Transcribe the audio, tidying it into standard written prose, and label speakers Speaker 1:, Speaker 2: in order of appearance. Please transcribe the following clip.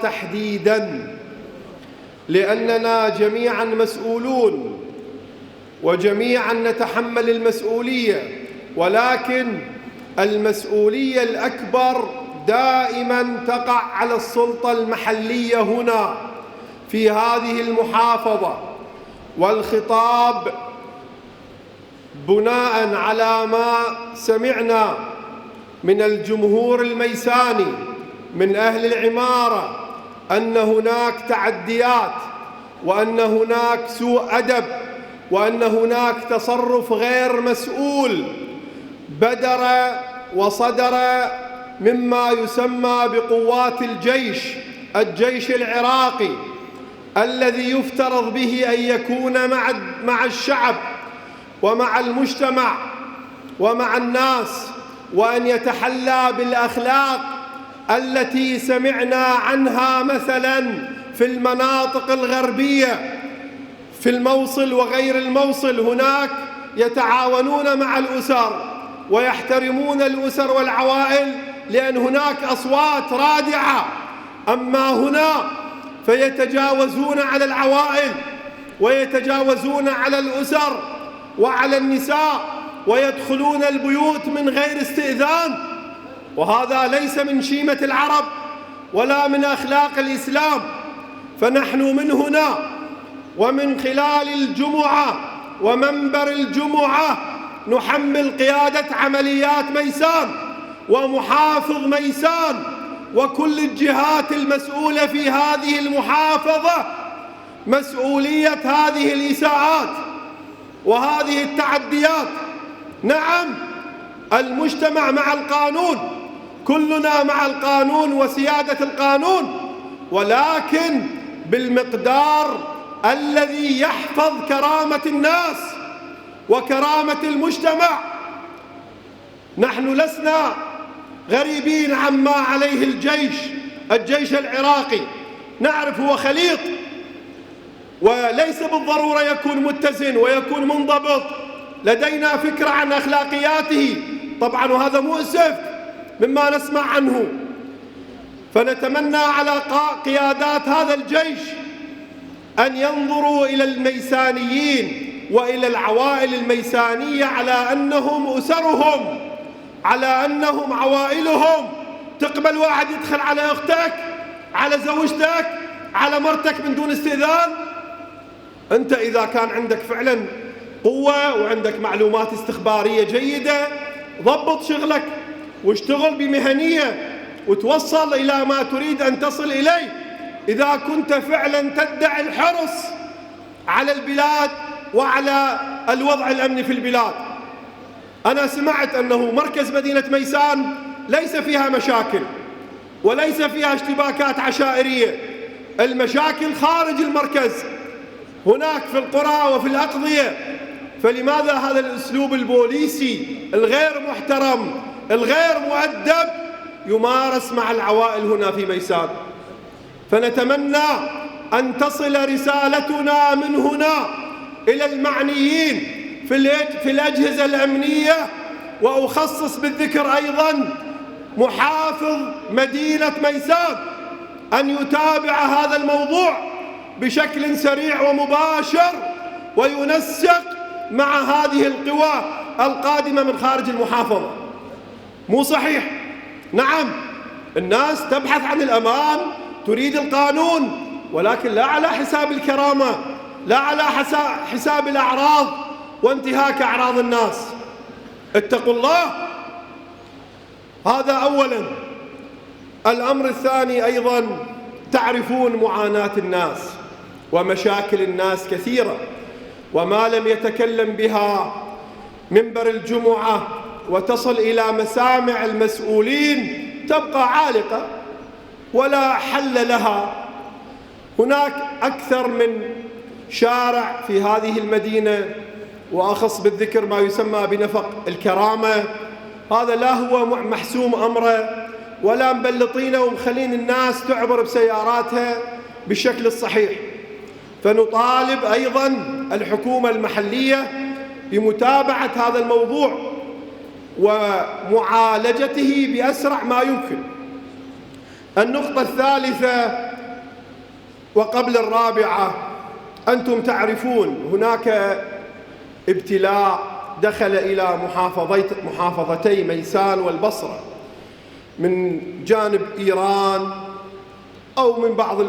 Speaker 1: تحديداً، لأننا جميعاً مسؤولون وجميعاً نتحمل المسؤولية، ولكن المسؤولية الأكبر دائماً تقع على السلطة المحلية هنا في هذه المحافظة. والخطاب بناءً على ما سمعنا من الجمهور الميساني من أهل العمارة أن هناك تعديات، وأن هناك سوء أدب، وأن هناك تصرف غير مسؤول بدر وصدر مما يسمى بقوات الجيش العراقي، الذي يفترض به أن يكون مع الشعب ومع المجتمع ومع الناس، وأن يتحلى بالأخلاق التي سمعنا عنها مثلا في المناطق الغربية في الموصل وغير الموصل. هناك يتعاونون مع الأسر ويحترمون الأسر والعوائل لأن هناك أصوات رادعة، أما هنا فيتجاوزون على العوائل ويتجاوزون على الأسر وعلى النساء ويدخلون البيوت من غير استئذان، وهذا ليس من شيمة العرب ولا من أخلاق الإسلام. فنحن من هنا ومن خلال الجمعة ومنبر الجمعة نحمل قيادة عمليات ميسان ومحافظ ميسان وكل الجهات المسؤولة في هذه المحافظة مسؤولية هذه الإساءات وهذه التعديات. نعم، المجتمع مع القانون، كلنا مع القانون وسيادة القانون، ولكن بالمقدار الذي يحفظ كرامة الناس وكرامة المجتمع. نحن لسنا غريبين عما عليه الجيش العراقي، نعرف هو خليط وليس بالضرورة يكون متزن ويكون منضبط، لدينا فكرة عن أخلاقياته طبعا، وهذا مؤسف مما نسمع عنه. فنتمنى على قيادات هذا الجيش أن ينظروا إلى الميسانيين وإلى العوائل الميسانية على أنهم أسرهم، على أنهم عوائلهم. تقبل واحد يدخل على أختك، على زوجتك، على مرتك من دون استئذان؟ أنت إذا كان عندك فعلا قوة وعندك معلومات استخبارية جيدة ضبط شغلك واشتغل بمهنية وتوصل إلى ما تريد أن تصل إليه. إذا كنت فعلا تدعي الحرص على البلاد وعلى الوضع الأمني في البلاد. أنا سمعت أنه مركز مدينة ميسان ليس فيها مشاكل وليس فيها اشتباكات عشائرية، المشاكل خارج المركز هناك في القرى وفي الأقضية. فلماذا هذا الأسلوب البوليسي الغير محترم الغير مؤدب يمارس مع العوائل هنا في ميسان؟ فنتمنى أن تصل رسالتنا من هنا إلى المعنيين في الأجهزة الأمنية، وأخصص بالذكر أيضا محافظ مدينة ميسان أن يتابع هذا الموضوع بشكل سريع ومباشر وينسق مع هذه القوى القادمة من خارج المحافظة. مو صحيح، نعم الناس تبحث عن الأمان، تريد القانون، ولكن لا على حساب الكرامة، لا على حساب الأعراض وانتهاك أعراض الناس. اتقوا الله، هذا أولا. الأمر الثاني أيضا، تعرفون معاناة الناس ومشاكل الناس كثيرة، وما لم يتكلم بها منبر الجمعة وتصل إلى مسامع المسؤولين تبقى عالقة ولا حل لها. هناك أكثر من شارع في هذه المدينة، وأخص بالذكر ما يسمى بنفق الكرامة، هذا لا هو محسوم أمره ولا مبلطينه ومخلين الناس تعبر بسياراتها بالشكل الصحيح. فنطالب أيضا الحكومة المحلية بمتابعة هذا الموضوع ومعالجته بأسرع ما يمكن. النقطة الثالثة وقبل الرابعة أنتم تعرفون هناك ابتلاء دخل إلى محافظتي ميسان والبصرة من جانب إيران أو من بعض